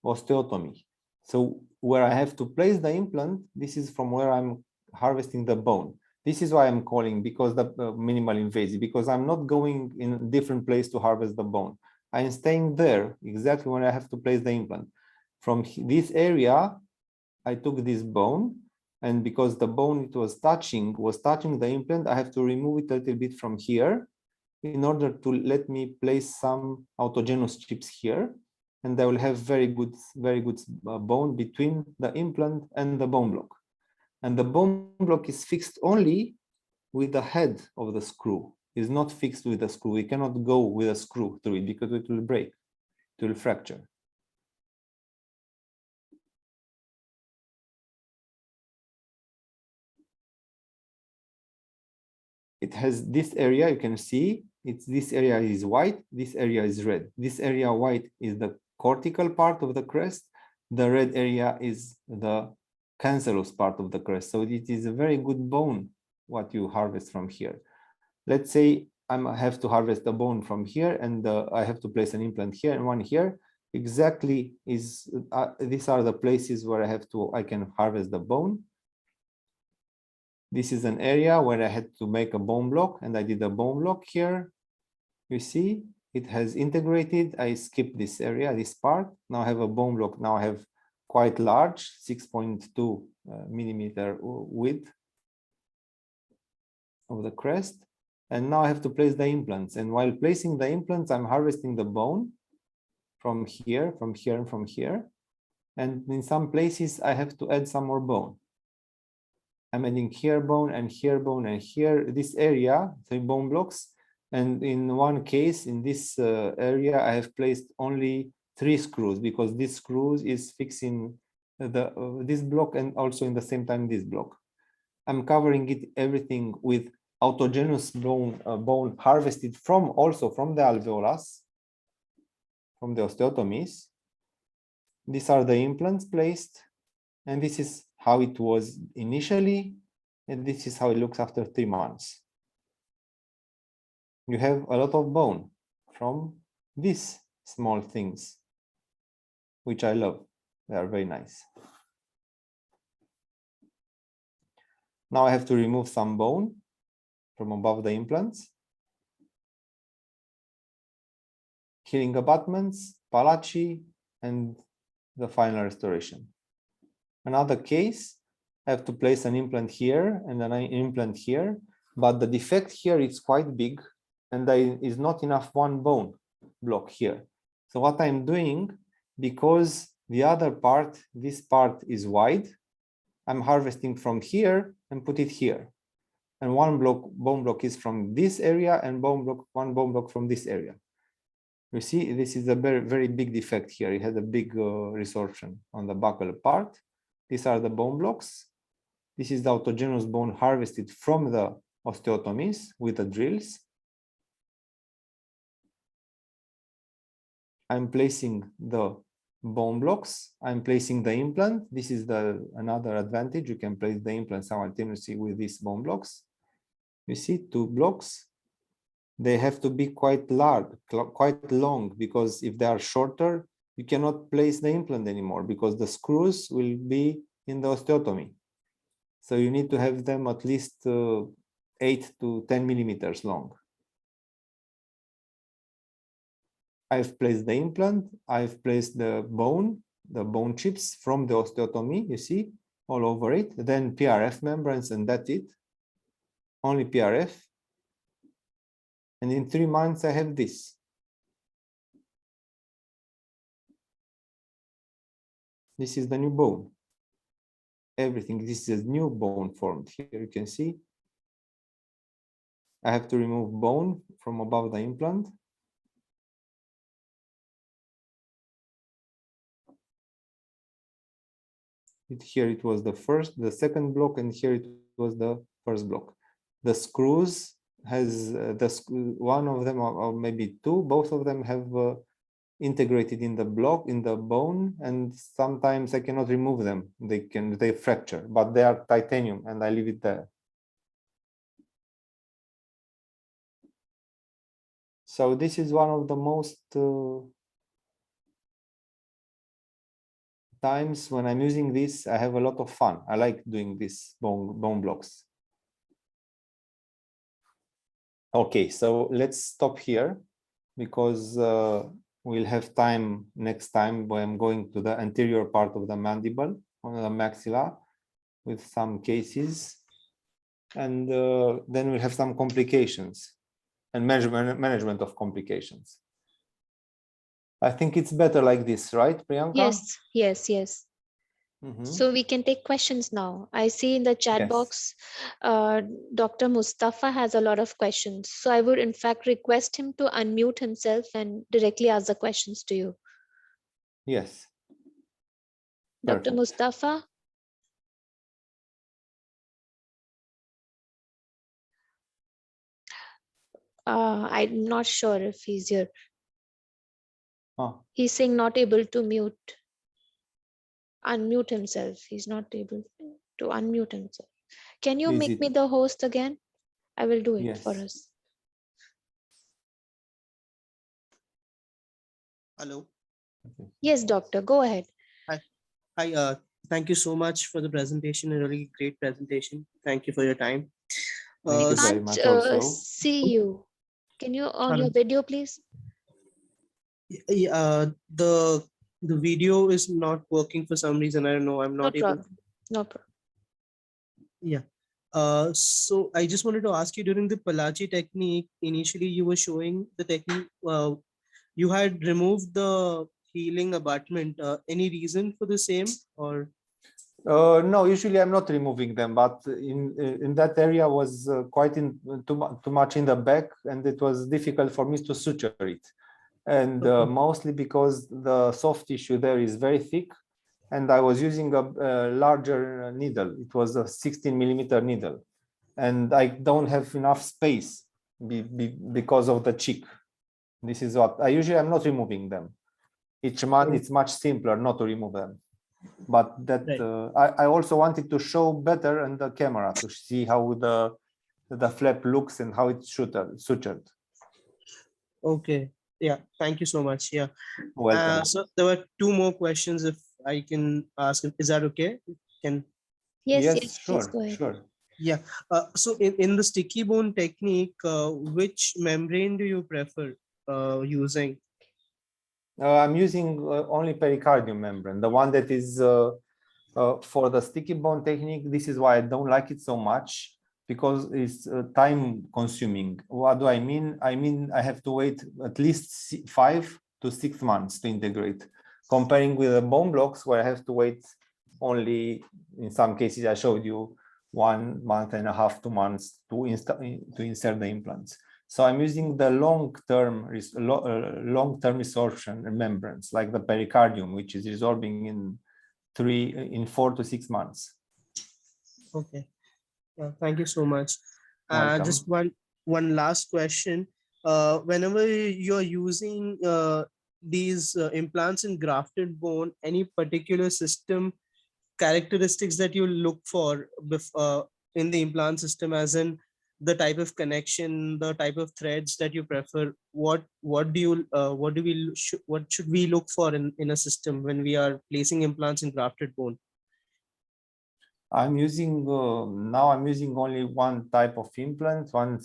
osteotomy. So where I have to place the implant, this is from where I'm harvesting the bone. This is why I'm calling because the minimal invasive, because I'm not going in a different place to harvest the bone. I'm staying there exactly when I have to place the implant. From this area, I took this bone, and because the bone it was touching the implant, I have to remove it a little bit from here in order to let me place some autogenous chips here, and I will have very good bone between the implant and the bone block. And the bone block is fixed only with the head of the screw. It's not fixed with the screw. We cannot go with a screw through it because it will break, it will fracture. It has this area, you can see, this area is white, this area is red. This area white is the cortical part of the crest. The red area is the cancellous part of the crest. So it is a very good bone, what you harvest from here. Let's say I have to harvest the bone from here, and I have to place an implant here and one here. Exactly is these are the places where I can harvest the bone. This is an area where I had to make a bone block, and I did a bone block here. You see, it has integrated. I skipped this area, this part. Now I have a bone block. Now I have quite large, 6.2 millimeter width of the crest. And now I have to place the implants. And while placing the implants, I'm harvesting the bone from here, from here, and from here. And in some places, I have to add some more bone. I'm adding here bone and here bone and here, this area, 3 bone blocks. And in one case, in this area, I have placed only 3 screws because this screws is fixing this block and also in the same time this block. I'm covering it everything with autogenous bone harvested also from the alveolus, from the osteotomies. These are the implants placed, and this is how it was initially, and this is how it looks after 3 months. You have a lot of bone from these small things, which I love. They are very nice. Now I have to remove some bone from above the implants. Healing abutments, Palachi, and the final restoration. Another case, I have to place an implant here and an implant here, but the defect here is quite big and there is not enough one bone block here. So what I'm doing, because the other part, this part is wide, I'm harvesting from here and put it here. And one bone block is from this area and one bone block from this area. You see, this is a very, very big defect here. It has a big resorption on the buccal part. These are the bone blocks. This is the autogenous bone harvested from the osteotomies with the drills. I'm placing the bone blocks. I'm placing the implant. This is another advantage. You can place the implant simultaneously with these bone blocks. You see, 2 blocks. They have to be quite large, quite long, because if they are shorter, you cannot place the implant anymore because the screws will be in the osteotomy. So you need to have them at least 8 to 10 millimeters long. I've placed the implant, I've placed the bone chips from the osteotomy, you see, all over it, then PRF membranes, and that's it, only PRF. And in 3 months, I have this. This is the new bone. Everything, this is new bone formed. Here you can see. I have to remove bone from above the implant. Here it was the second block, and here it was the first block. The screws has one of them, or maybe 2, both of them have integrated in the block, in the bone, and sometimes I cannot remove them. They fracture, but they are titanium, and I leave it there. So this is one of the most times when I'm using this, I have a lot of fun. I like doing these bone blocks. Okay, so let's stop here because we'll have time next time when I'm going to the anterior part of the mandible, on the maxilla, with some cases, and then we'll have some complications and management of complications. I think it's better like this, right, Priyanka? Yes, yes, yes. So we can take questions now. I see in the chat box, Dr. Mustafa has a lot of questions. So I would in fact request him to unmute himself and directly ask the questions to you. Yes. Dr. Perfect. Mustafa? I'm not sure if he's here. He's saying not able to unmute himself. He's not able to unmute himself. Can you make me the host again? I will do it for us. Hello. Yes, doctor, go ahead. Hi. Thank you so much for the presentation. A really great presentation. Thank you for your time. Thank you very much also. See you. Can you on your video, please? The video is not working for some reason. I don't know. I'm not able. No problem. Yeah. So I just wanted to ask you, during the Palachi technique, initially you were showing the technique. You had removed the healing abutment. Any reason for the same, or? No, usually I'm not removing them, but in that area was quite too much in the back, and it was difficult for me to suture it. And mostly because the soft tissue there is very thick, and I was using a larger needle. It was a 16 millimeter needle. and I don't have enough space because of the cheek. This is what I usually, I'm not removing them. Each month it's much simpler not to remove them. But that I also wanted to show better in the camera to see how the flap looks and how it's sutured. Okay. Yeah. Thank you so much. Yeah. Welcome. So there were two more questions if I can ask. Is that okay? Can Yes, Yes, please sure, go ahead. sure. Yeah. So in the sticky bone technique, which membrane do you prefer using? I'm using only pericardium membrane, the one that is for the sticky bone technique. This is why I don't like it so much, because it's time consuming. What do I mean? I mean, I have to wait at least 5 to 6 months to integrate, comparing with the bone blocks where I have to wait only, in some cases I showed you, 1.5 months, 2 months to insert the implants. So I'm using the long-term resorption membranes, like the pericardium, which is resorbing in 4 to 6 months. Okay. Yeah, thank you so much. Welcome. Just one last question. Whenever you're using these implants in grafted bone, any particular system characteristics that you look for in the implant system, as in the type of connection, the type of threads that you prefer? What should we look for in a system when we are placing implants in grafted bone? I'm using now I'm using only one type of implant, one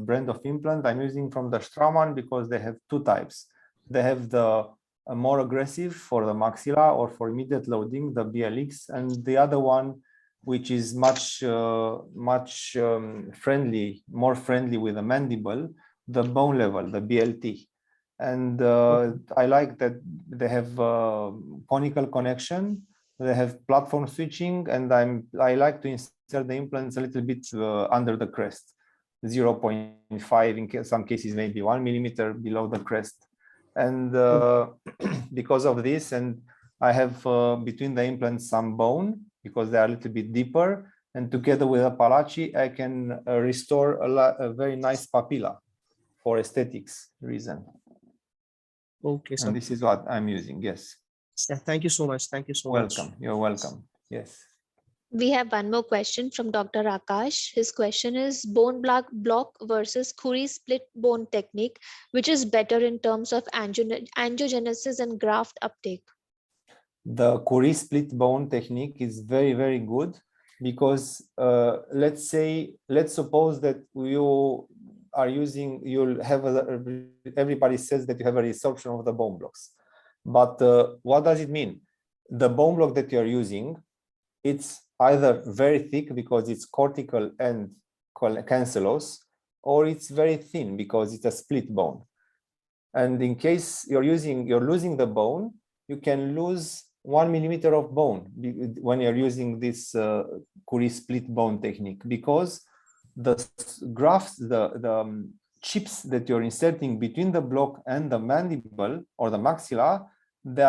brand of implant. I'm using from the Straumann because they have two types. They have the more aggressive for the maxilla or for immediate loading, the BLX, and the other one, which is much friendly, more friendly with the mandible, the bone level, the BLT. And I like that they have conical connection. They have platform switching, and I like to insert the implants a little bit under the crest, 0.5 in some cases, maybe 1 millimeter below the crest. And because of this, and I have between the implants some bone because they are a little bit deeper, and together with a Palachi, I can restore a very nice papilla for aesthetics reason. Okay, so And this is what I'm using. Yes. yeah, thank you so much. Thank you so much. Welcome. You're welcome. Yes. We have one more question from Dr. Akash. His question is bone block versus Khuri split bone technique, which is better in terms of angiogenesis and graft uptake? The Khuri split bone technique is very, very good because let's suppose that you are using, you'll have everybody says that you have a resorption of the bone blocks. But what does it mean? The bone block that you're using, it's either very thick because it's cortical and cancellous, or it's very thin because it's a split bone. And in case you're losing the bone, you can lose 1 millimeter of bone when you're using this Khuri split bone technique, because the grafts, the chips that you're inserting between the block and the mandible or the maxilla, they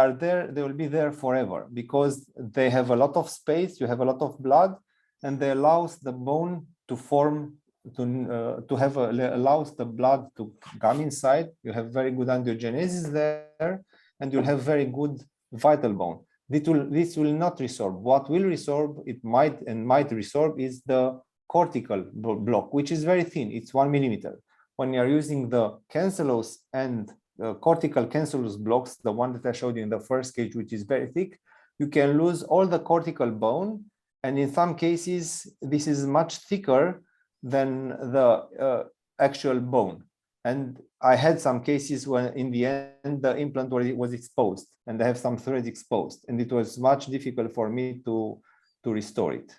will be there forever because they have a lot of space, you have a lot of blood, and they allows the bone to form, allows the blood to come inside. You have very good angiogenesis there, and you'll have very good vital bone. This will not resorb. What will resorb, it might resorb, is the cortical block, which is very thin. It's 1 millimeter. When you're using the cancellous and cortical cancellous blocks, the one that I showed you in the first case, which is very thick, you can lose all the cortical bone. And in some cases, this is much thicker than the actual bone. And I had some cases when in the end, the implant was exposed and I have some threads exposed, and it was much difficult for me to restore it.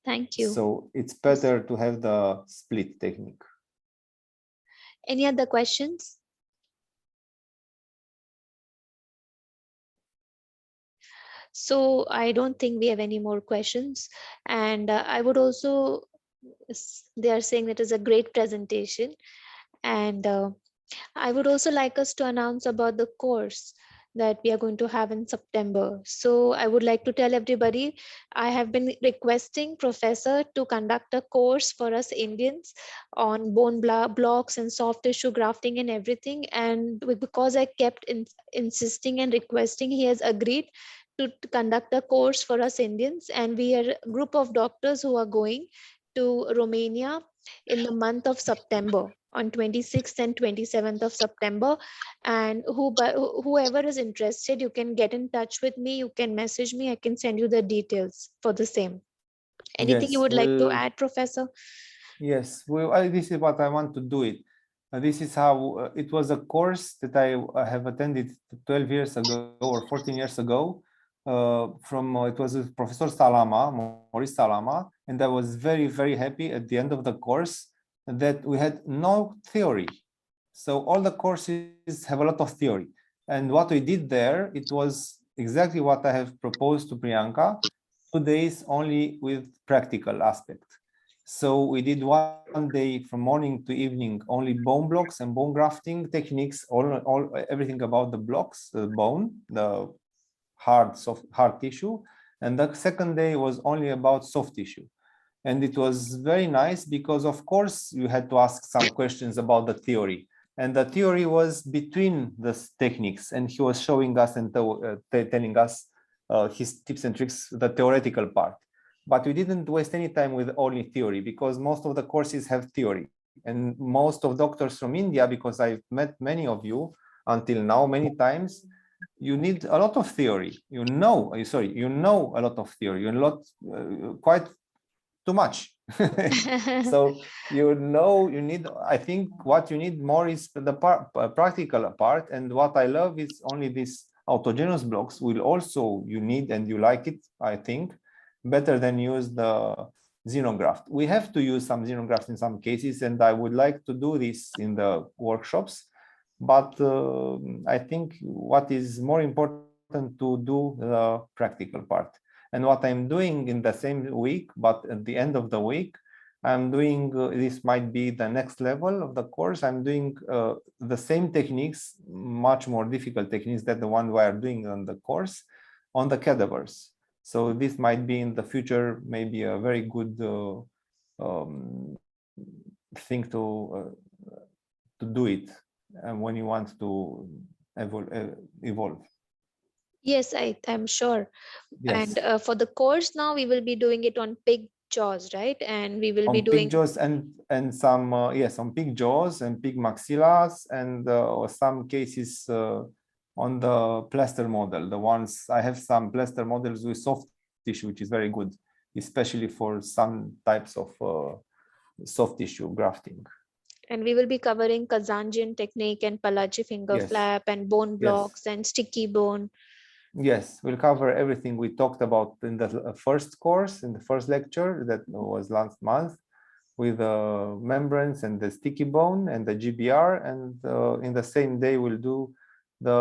Thank you. So it's better to have the split technique. Any other questions? So I don't think we have any more questions. And I would also, they are saying it is a great presentation. And I would also like us to announce about the course. that we are going to have in September. So I would like to tell everybody, I have been requesting Professor to conduct a course for us Indians on blocks and soft tissue grafting and everything. And because I kept insisting and requesting, he has agreed to conduct a course for us Indians. And we are a group of doctors who are going to Romania in the month of September, on 26th and 27th of September. And whoever is interested, you can get in touch with me, you can message me, I can send you the details for the same. Anything you Yes, would like to add, Professor? Yes, this is what I want to do it. This is how it was a course that I have attended 12 years ago or 14 years ago. It was with Professor Salama, Maurice Salama, and I was very, very happy at the end of the course that we had no theory. So all the courses have a lot of theory. And what we did there, it was exactly what I have proposed to Priyanka, 2 days only with practical aspect. So we did 1 day from morning to evening, only bone blocks and bone grafting techniques, everything about the blocks, the bone, the hard tissue. And the second day was only about soft tissue. And it was very nice because, of course, you had to ask some questions about the theory. And the theory was between the techniques, and he was showing us and telling us his tips and tricks, the theoretical part. But we didn't waste any time with only theory, because most of the courses have theory. And most of doctors from India, because I've met many of you until now, many times, you need a lot of theory. You know a lot of theory. Quite too much. So you need, I think what you need more is the practical part. And what I love is only these autogenous blocks will also you need, and you like it, I think, better than use the xenograft. We have to use some xenograft in some cases, and I would like to do this in the workshops. But I think what is more important to do the practical part. And what I'm doing in the same week, but at the end of the week, I'm doing, this might be the next level of the course, I'm doing the same techniques, much more difficult techniques than the one we are doing on the course, on the cadavers. So this might be in the future, maybe a very good thing to do it when you want to evolve. Yes, I'm sure. Yes. And for the course now, we will be doing it on pig jaws, right? And we will be On doing pig jaws and some yes, on pig jaws and pig maxillas, and some cases on the plaster model. The ones I have some plaster models with soft tissue, which is very good, especially for some types of soft tissue grafting. and we will be covering Kazanjian technique and Palachi finger Yes. flap and bone blocks and sticky bone. Yes, we'll cover everything we talked about in the first course, in the first lecture that was last month, with the membranes and the sticky bone and the GBR. And in the same day, we'll do the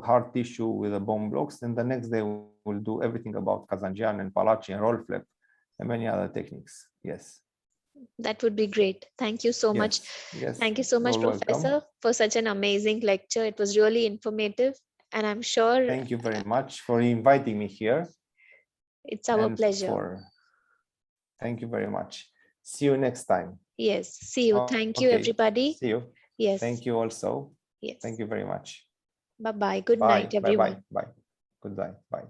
hard tissue with the bone blocks. And the next day, we'll do everything about Kazanjian and Palachi and roll flap and many other techniques. Yes. That would be great. Thank you so much. Yes. Thank you so much, You're Professor, welcome. for such an amazing lecture. It was really informative, and I'm sure Thank you very much for inviting me here. It's our pleasure. Thank you very much. See you next time. Yes, see you. Thank you, Okay. everybody. See you. Yes. Thank you also. Yes. Thank you very much. Bye-bye. Good Bye. night, everyone. Bye. Bye. Good night. Bye.